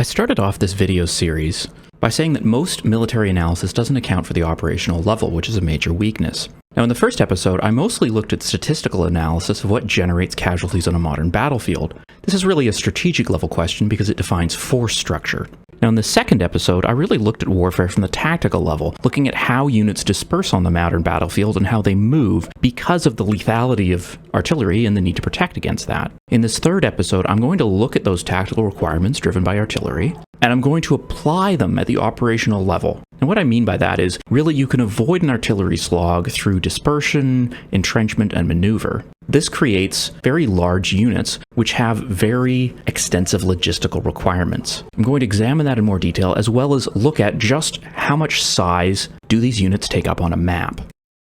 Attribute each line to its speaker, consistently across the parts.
Speaker 1: started off this video series by saying that most military analysis doesn't account for the operational level, which is a major weakness. Now, in the first episode, I mostly looked at statistical analysis of what generates casualties on a modern battlefield. This is really a strategic level question because it defines force structure. Now, in the second episode, I really looked at warfare from the tactical level, looking at how units disperse on the modern battlefield and how they move because of the lethality of artillery and the need to protect against that. In this third episode, I'm going to look at those tactical requirements driven by artillery, and I'm going to apply them at the operational level. And what I mean by that is, really you can avoid an artillery slog through dispersion, entrenchment, and maneuver. This creates very large units which have very extensive logistical requirements. I'm going to examine that in more detail, as well as look at just how much size do these units take up on a map.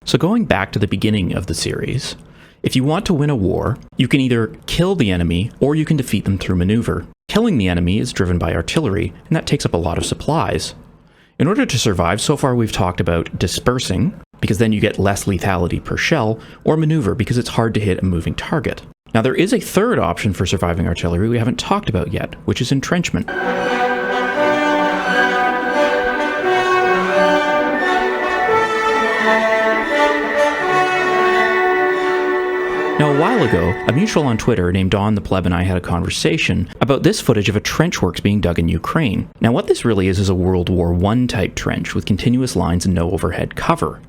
Speaker 1: So going back to the beginning of the series, if you want to win a war, you can either kill the enemy or you can defeat them through maneuver. Killing the enemy is driven by artillery, and that takes up a lot of supplies. In order to survive, so far we've talked about dispersing, because then you get less lethality per shell, or maneuver, because it's hard to hit a moving target. Now there is a third option for surviving artillery we haven't talked about yet, which is entrenchment. Now, a while ago, a mutual on Twitter named Don the Pleb and I had a conversation about this footage of a trench works being dug in Ukraine. Now, what this really is a World War I type trench with continuous lines and no overhead cover.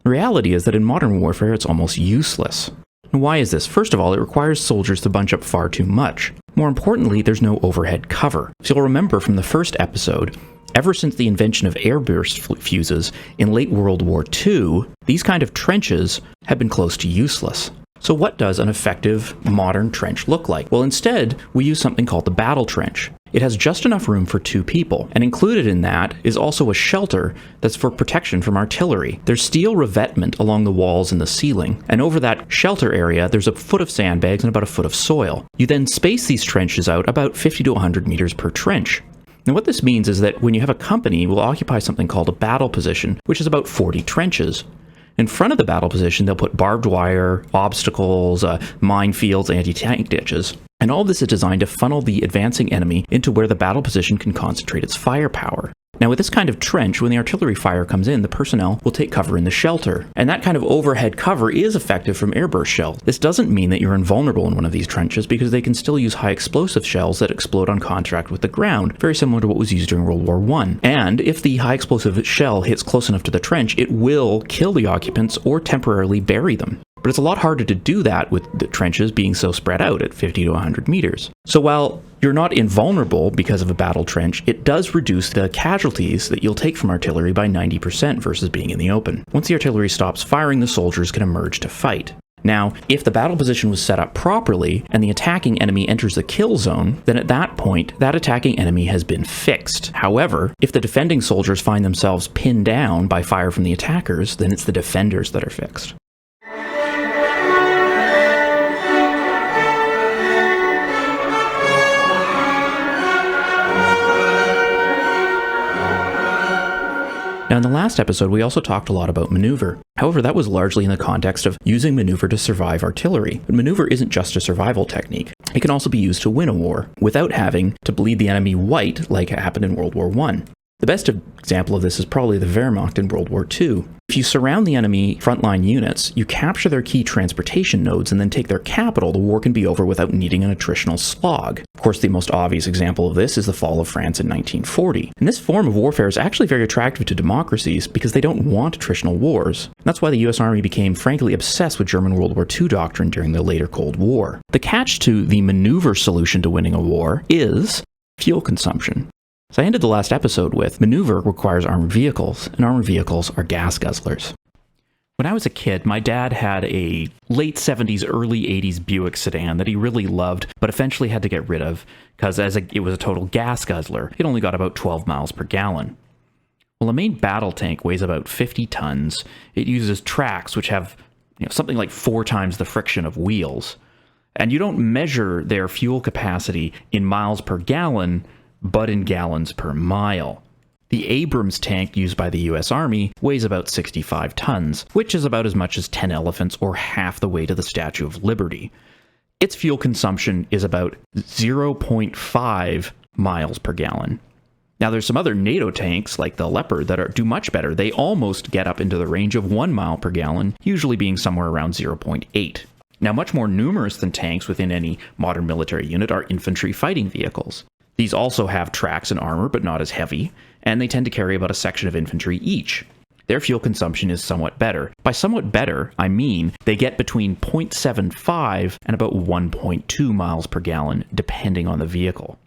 Speaker 1: The reality is that in modern warfare, it's almost useless. And why is this? First of all, it requires soldiers to bunch up far too much. More importantly, there's no overhead cover. So you'll remember from the first episode, ever since the invention of airburst fuses in late World War II, these kind of trenches have been close to useless. So what does an effective modern trench look like? Well, instead, we use something called the battle trench. It has just enough room for 2 people, and included in that is also a shelter that's for protection from artillery. There's steel revetment along the walls and the ceiling, and over that shelter area, there's a foot of sandbags and about a foot of soil. You then space these trenches out about 50 to 100 meters per trench. Now what this means is that when you have a company, will occupy something called a battle position, which is about 40 trenches. In front of the battle position, they'll put barbed wire, obstacles, minefields, anti-tank ditches. And all this is designed to funnel the advancing enemy into where the battle position can concentrate its firepower. Now with this kind of trench, when the artillery fire comes in, the personnel will take cover in the shelter. And that kind of overhead cover is effective from airburst shells. This doesn't mean that you're invulnerable in one of these trenches, because they can still use high explosive shells that explode on contact with the ground, very similar to what was used during World War I. And if the high explosive shell hits close enough to the trench, it will kill the occupants or temporarily bury them. But it's a lot harder to do that with the trenches being so spread out at 50 to 100 meters. So while you're not invulnerable because of a battle trench, it does reduce the casualties that you'll take from artillery by 90% versus being in the open. Once the artillery stops firing, the soldiers can emerge to fight. Now, if the battle position was set up properly and the attacking enemy enters the kill zone, then at that point, that attacking enemy has been fixed. However, if the defending soldiers find themselves pinned down by fire from the attackers, then it's the defenders that are fixed. Now, in the last episode, we also talked a lot about maneuver. However, that was largely in the context of using maneuver to survive artillery. But maneuver isn't just a survival technique. It can also be used to win a war, without having to bleed the enemy white like it happened in World War I. The best example of this is probably the Wehrmacht in World War II. If you surround the enemy frontline units, you capture their key transportation nodes and then take their capital, the war can be over without needing an attritional slog. Of course, the most obvious example of this is the fall of France in 1940. And this form of warfare is actually very attractive to democracies because they don't want attritional wars. And that's why the US Army became frankly obsessed with German World War II doctrine during the later Cold War. The catch to the maneuver solution to winning a war is fuel consumption. So I ended the last episode with maneuver requires armored vehicles, and armored vehicles are gas guzzlers. When I was a kid, my dad had a late 70s, early 80s Buick sedan that he really loved, but eventually had to get rid of because it was a total gas guzzler. It only got about 12 miles per gallon. Well, a main battle tank weighs about 50 tons. It uses tracks which have something like 4 times the friction of wheels. And you don't measure their fuel capacity in miles per gallon, but in gallons per mile. The Abrams tank used by the US Army weighs about 65 tons, which is about as much as 10 elephants or half the weight of the Statue of Liberty. Its fuel consumption is about 0.5 miles per gallon. Now, there's some other NATO tanks, like the Leopard, that do much better. They almost get up into the range of 1 mile per gallon, usually being somewhere around 0.8. Now, much more numerous than tanks within any modern military unit are infantry fighting vehicles. These also have tracks and armor, but not as heavy, and they tend to carry about a section of infantry each. Their fuel consumption is somewhat better. By somewhat better, I mean they get between 0.75 and about 1.2 miles per gallon, depending on the vehicle.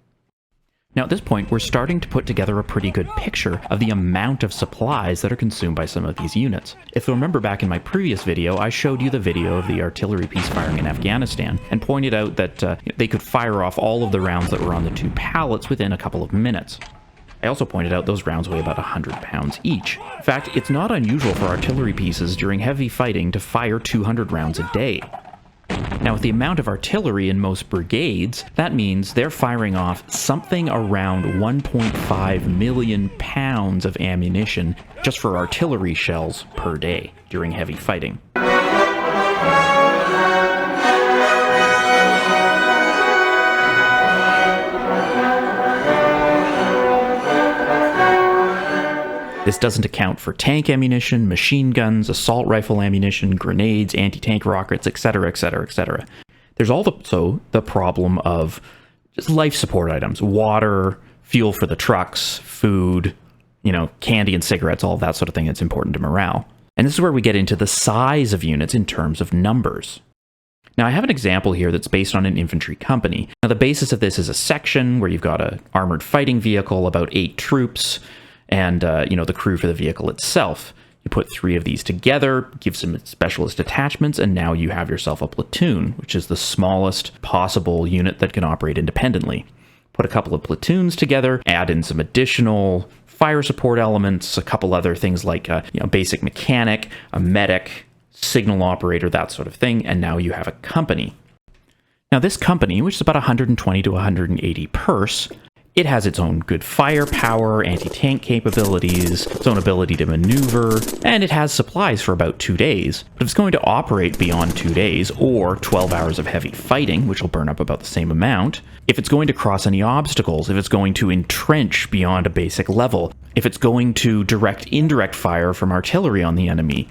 Speaker 1: Now, at this point, we're starting to put together a pretty good picture of the amount of supplies that are consumed by some of these units. If you remember back in my previous video, I showed you the video of the artillery piece firing in Afghanistan and pointed out that they could fire off all of the rounds that were on the 2 pallets within a couple of minutes. I also pointed out those rounds weigh about 100 pounds each. In fact, it's not unusual for artillery pieces during heavy fighting to fire 200 rounds a day. Now, with the amount of artillery in most brigades, that means they're firing off something around 1.5 million pounds of ammunition just for artillery shells per day during heavy fighting. This doesn't account for tank ammunition, machine guns, assault rifle ammunition, grenades, anti-tank rockets, etc., etc., etc. There's also the problem of just life support items, water, fuel for the trucks, food, candy and cigarettes, all of that sort of thing that's important to morale. And this is where we get into the size of units in terms of numbers. Now, I have an example here that's based on an infantry company. Now, the basis of this is a section where you've got an armored fighting vehicle, about 8 troops, and the crew for the vehicle itself. You put 3 of these together, give some specialist attachments, and now you have yourself a platoon, which is the smallest possible unit that can operate independently. Put a couple of platoons together, add in some additional fire support elements, a couple other things like basic mechanic, a medic, signal operator, that sort of thing, and now you have a company. Now, this company, which is about 120 to 180 pers, it has its own good firepower, anti-tank capabilities, its own ability to maneuver, and it has supplies for about 2 days. But if it's going to operate beyond 2 days, or 12 hours of heavy fighting, which will burn up about the same amount, if it's going to cross any obstacles, if it's going to entrench beyond a basic level, if it's going to direct indirect fire from artillery on the enemy,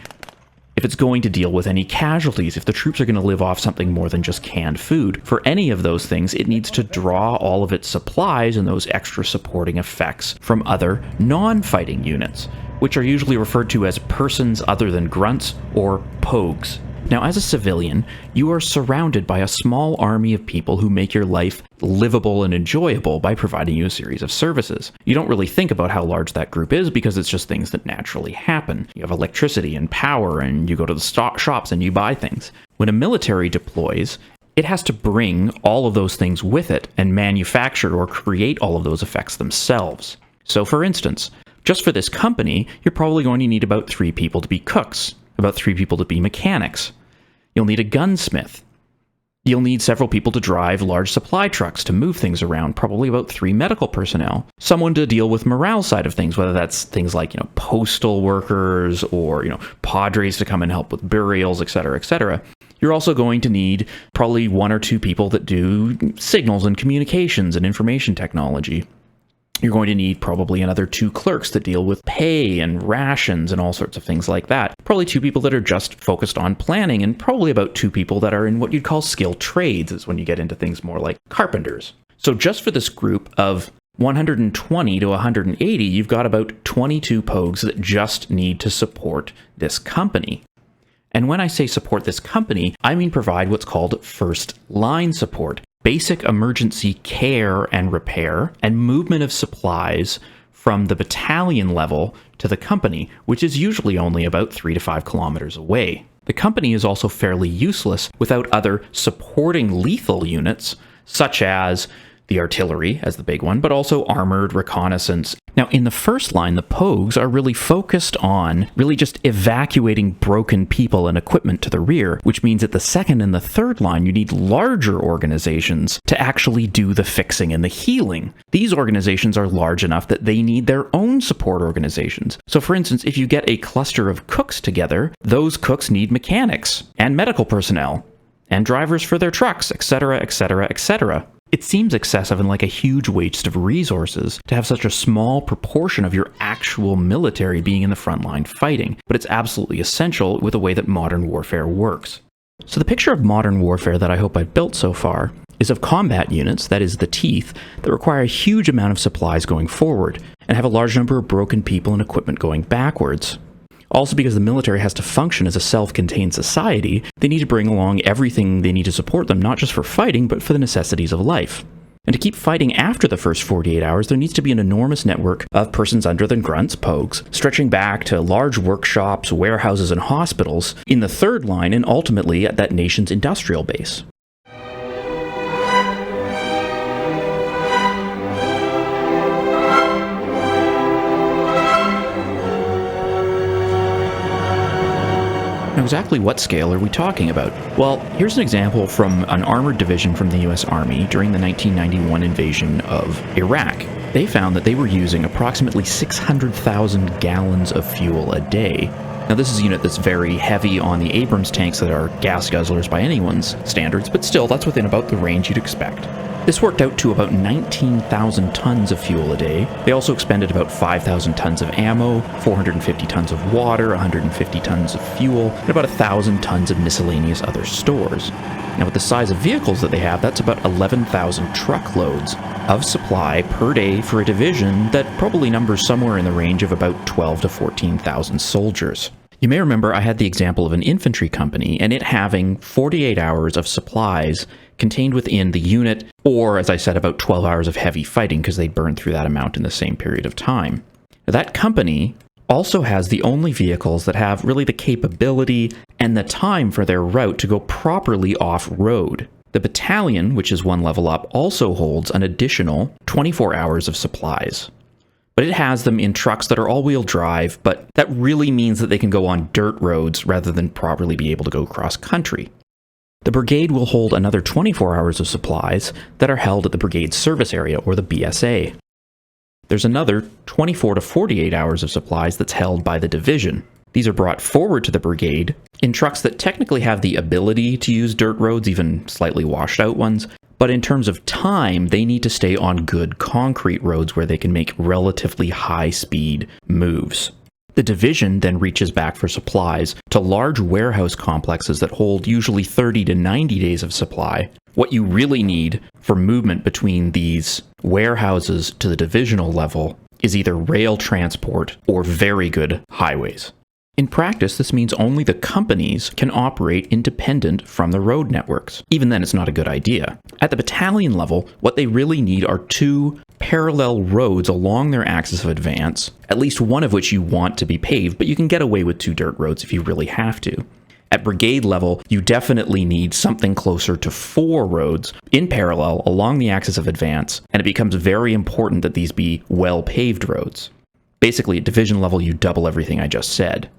Speaker 1: if it's going to deal with any casualties, if the troops are going to live off something more than just canned food. For any of those things, it needs to draw all of its supplies and those extra supporting effects from other non-fighting units, which are usually referred to as persons other than grunts, or pogues. Now, as a civilian, you are surrounded by a small army of people who make your life livable and enjoyable by providing you a series of services. You don't really think about how large that group is because it's just things that naturally happen. You have electricity and power, and you go to the shops and you buy things. When a military deploys, it has to bring all of those things with it and manufacture or create all of those effects themselves. So, for instance, just for this company, you're probably going to need about 3 people to be cooks, about 3 people to be mechanics. You'll need a gunsmith. You'll need several people to drive large supply trucks to move things around, probably about 3 medical personnel. Someone to deal with morale side of things, whether that's things like, postal workers or, padres to come and help with burials, etc., etc. You're also going to need probably 1 or 2 people that do signals and communications and information technology. You're going to need probably another 2 clerks that deal with pay and rations and all sorts of things like that. Probably 2 people that are just focused on planning, and probably about 2 people that are in what you'd call skilled trades, is when you get into things more like carpenters. So just for this group of 120 to 180, you've got about 22 pogues that just need to support this company. And when I say support this company, I mean provide what's called first line support. Basic emergency care and repair, and movement of supplies from the battalion level to the company, which is usually only about 3 to 5 kilometers away. The company is also fairly useless without other supporting lethal units, such as the artillery as the big one, but also armored reconnaissance. Now, in the first line, the pogues are really focused on really just evacuating broken people and equipment to the rear, which means at the second and the third line, you need larger organizations to actually do the fixing and the healing. These organizations are large enough that they need their own support organizations. So, for instance, if you get a cluster of cooks together, those cooks need mechanics and medical personnel and drivers for their trucks, etc., etc., etc. It seems excessive and like a huge waste of resources to have such a small proportion of your actual military being in the front line fighting, but it's absolutely essential with the way that modern warfare works. So the picture of modern warfare that I hope I've built so far is of combat units, that is the teeth, that require a huge amount of supplies going forward, and have a large number of broken people and equipment going backwards. Also, because the military has to function as a self-contained society, they need to bring along everything they need to support them, not just for fighting, but for the necessities of life. And to keep fighting after the first 48 hours, there needs to be an enormous network of persons under the grunts, pogues, stretching back to large workshops, warehouses, and hospitals in the third line, and ultimately at that nation's industrial base. Now, exactly what scale are we talking about? Well, here's an example from an armored division from the US Army during the 1991 invasion of Iraq. They found that they were using approximately 600,000 gallons of fuel a day. Now, this is a unit that's very heavy on the Abrams tanks that are gas guzzlers by anyone's standards, but still, that's within about the range you'd expect. This worked out to about 19,000 tons of fuel a day. They also expended about 5,000 tons of ammo, 450 tons of water, 150 tons of fuel, and about 1,000 tons of miscellaneous other stores. Now, with the size of vehicles that they have, that's about 11,000 truckloads of supply per day for a division that probably numbers somewhere in the range of about 12 to 14,000 soldiers. You may remember I had the example of an infantry company and it having 48 hours of supplies contained within the unit, or as I said, about 12 hours of heavy fighting because they burned through that amount in the same period of time. Now, that company also has the only vehicles that have really the capability and the time for their route to go properly off-road. The battalion, which is one level up, also holds an additional 24 hours of supplies. But it has them in trucks that are all-wheel drive, but that really means that they can go on dirt roads rather than properly be able to go cross-country. The brigade will hold another 24 hours of supplies that are held at the brigade service area, or the BSA. There's another 24 to 48 hours of supplies that's held by the division. These are brought forward to the brigade in trucks that technically have the ability to use dirt roads, even slightly washed out ones, but in terms of time, they need to stay on good concrete roads where they can make relatively high-speed moves. The division then reaches back for supplies to large warehouse complexes that hold usually 30 to 90 days of supply. What you really need for movement between these warehouses to the divisional level is either rail transport or very good highways. In practice, this means only the companies can operate independent from the road networks. Even then, it's not a good idea. At the battalion level, what they really need are two parallel roads along their axis of advance, at least one of which you want to be paved, but you can get away with two dirt roads if you really have to. At brigade level, you definitely need something closer to 4 roads in parallel along the axis of advance, and it becomes very important that these be well-paved roads. Basically, at division level, you double everything I just said.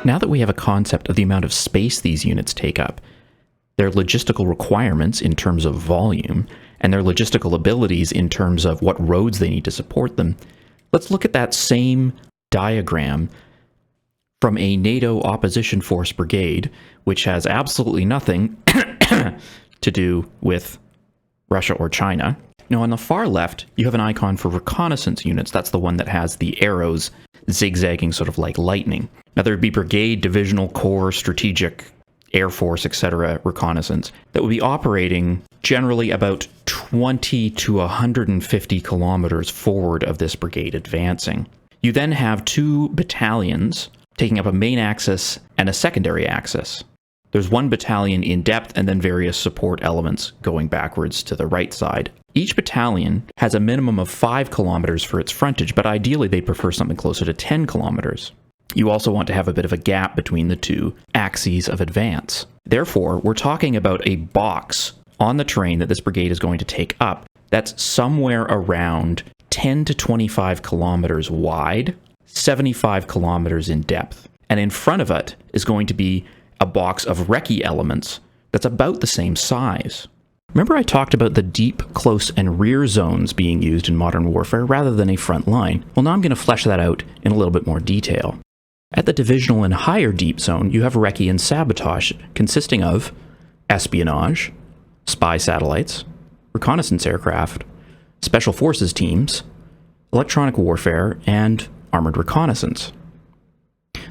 Speaker 1: Now that we have a concept of the amount of space these units take up, their logistical requirements in terms of volume, and their logistical abilities in terms of what roads they need to support them, let's look at that same diagram from a NATO opposition force brigade, which has absolutely nothing to do with Russia or China. Now, on the far left, you have an icon for reconnaissance units. That's the one that has the arrows zigzagging sort of like lightning. Now, there would be brigade, divisional, corps, strategic, Air Force, etc. reconnaissance that would be operating generally about 20 to 150 kilometers forward of this brigade advancing. You then have 2 battalions taking up a main axis and a secondary axis. There's 1 battalion in depth and then various support elements going backwards to the right side. Each battalion has a minimum of 5 kilometers for its frontage, but ideally they prefer something closer to 10 kilometers. You also want to have a bit of a gap between the 2 axes of advance. Therefore, we're talking about a box on the terrain that this brigade is going to take up that's somewhere around 10 to 25 kilometers wide, 75 kilometers in depth. And in front of it is going to be a box of recce elements that's about the same size. Remember I talked about the deep, close, and rear zones being used in modern warfare rather than a front line? Well, now I'm going to flesh that out in a little bit more detail. At the divisional and higher deep zone, you have recce and sabotage, consisting of espionage, spy satellites, reconnaissance aircraft, special forces teams, electronic warfare, and armored reconnaissance.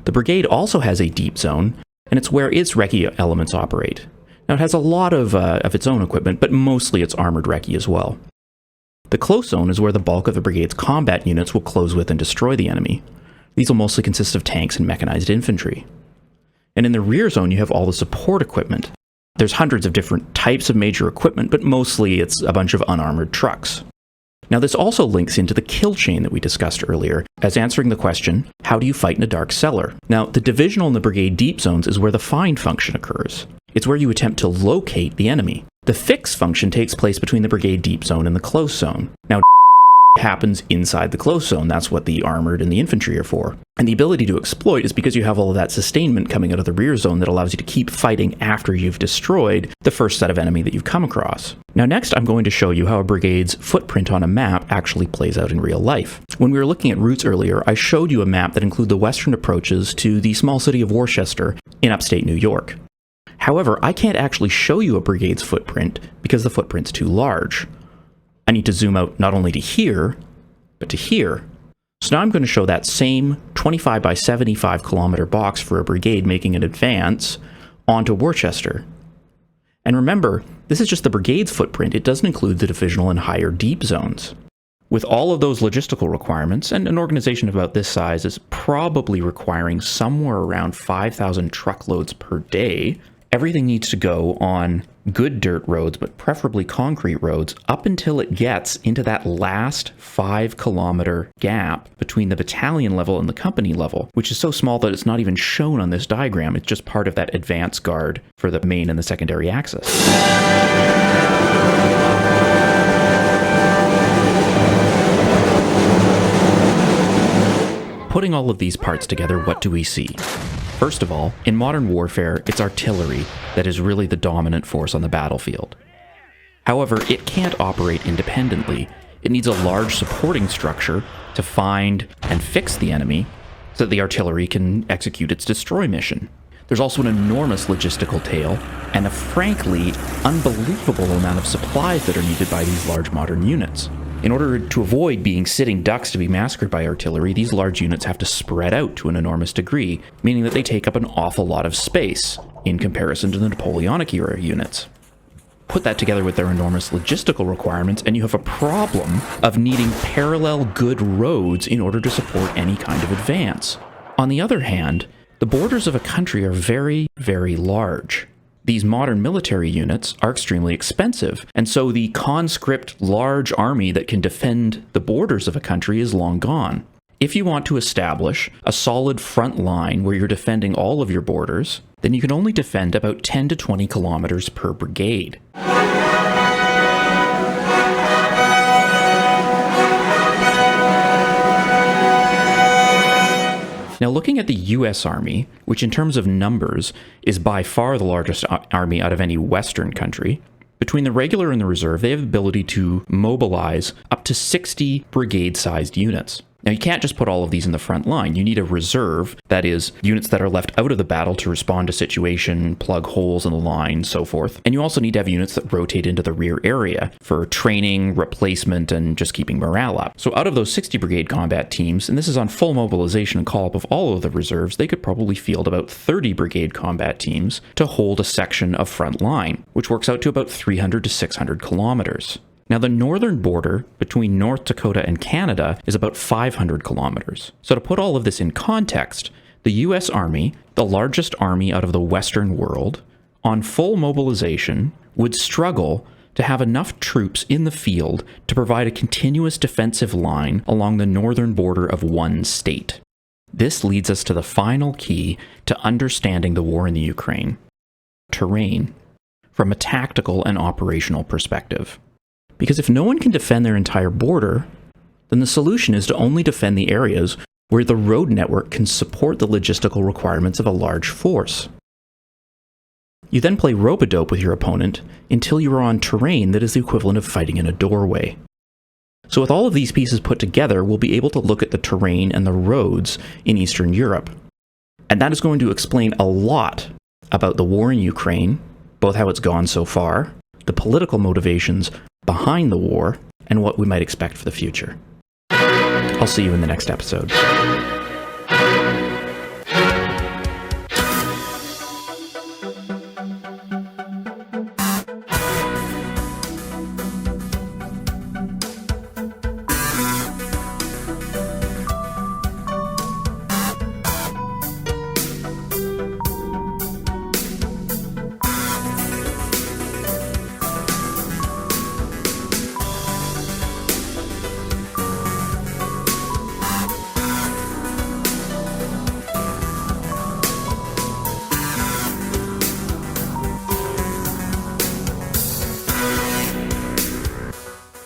Speaker 1: The brigade also has a deep zone, and it's where its recce elements operate. Now, it has a lot of its own equipment, but mostly it's armored recce as well. The close zone is where the bulk of the brigade's combat units will close with and destroy the enemy. These will mostly consist of tanks and mechanized infantry. And in the rear zone, you have all the support equipment. There's hundreds of different types of major equipment, but mostly it's a bunch of unarmored trucks. Now, this also links into the kill chain that we discussed earlier, as answering the question, how do you fight in a dark cellar? Now, the divisional and the brigade deep zones is where the find function occurs. It's where you attempt to locate the enemy. The fix function takes place between the brigade deep zone and the close zone. Now, happens inside the close zone. That's what the armored and the infantry are for. And the ability to exploit is because you have all of that sustainment coming out of the rear zone that allows you to keep fighting after you've destroyed the first set of enemy that you've come across. Now next, I'm going to show you how a brigade's footprint on a map actually plays out in real life. When we were looking at routes earlier, I showed you a map that included the western approaches to the small city of Worcester in upstate New York. However, I can't actually show you a brigade's footprint because the footprint's too large. I need to zoom out not only to here, but to here. So now I'm going to show that same 25 by 75 kilometer box for a brigade making an advance onto Worcester. And remember, this is just the brigade's footprint. It doesn't include the divisional and higher deep zones. With all of those logistical requirements, and an organization about this size is probably requiring somewhere around 5,000 truckloads per day, everything needs to go on good dirt roads, but preferably concrete roads, up until it gets into that last 5-kilometer gap between the battalion level and the company level, which is so small that it's not even shown on this diagram. It's just part of that advance guard for the main and the secondary axis. Putting all of these parts together, what do we see? First of all, in modern warfare, it's artillery that is really the dominant force on the battlefield. However, it can't operate independently. It needs a large supporting structure to find and fix the enemy so that the artillery can execute its destroy mission. There's also an enormous logistical tail and a frankly unbelievable amount of supplies that are needed by these large modern units. In order to avoid being sitting ducks to be massacred by artillery, these large units have to spread out to an enormous degree, meaning that they take up an awful lot of space in comparison to the Napoleonic era units. Put that together with their enormous logistical requirements, and you have a problem of needing parallel good roads in order to support any kind of advance. On the other hand, the borders of a country are very, very large. These modern military units are extremely expensive, and so the conscript large army that can defend the borders of a country is long gone. If you want to establish a solid front line where you're defending all of your borders, then you can only defend about 10 to 20 kilometers per brigade. Now, looking at the US Army, which in terms of numbers is by far the largest army out of any Western country, between the regular and the reserve, they have the ability to mobilize up to 60 brigade-sized units. Now, you can't just put all of these in the front line. You need a reserve, that is, units that are left out of the battle to respond to situation, plug holes in the line, so forth. And you also need to have units that rotate into the rear area for training, replacement, and just keeping morale up. So out of those 60 brigade combat teams, and this is on full mobilization and call-up of all of the reserves, they could probably field about 30 brigade combat teams to hold a section of front line, which works out to about 300 to 600 kilometers. Now, the northern border between North Dakota and Canada is about 500 kilometers. So to put all of this in context, the US Army, the largest army out of the Western world, on full mobilization, would struggle to have enough troops in the field to provide a continuous defensive line along the northern border of one state. This leads us to the final key to understanding the war in the Ukraine: terrain, from a tactical and operational perspective. Because if no one can defend their entire border, then the solution is to only defend the areas where the road network can support the logistical requirements of a large force. You then play rope-a-dope with your opponent until you are on terrain that is the equivalent of fighting in a doorway. So with all of these pieces put together, we'll be able to look at the terrain and the roads in Eastern Europe. And that is going to explain a lot about the war in Ukraine, both how it's gone so far, the political motivations behind the war, and what we might expect for the future. I'll see you in the next episode.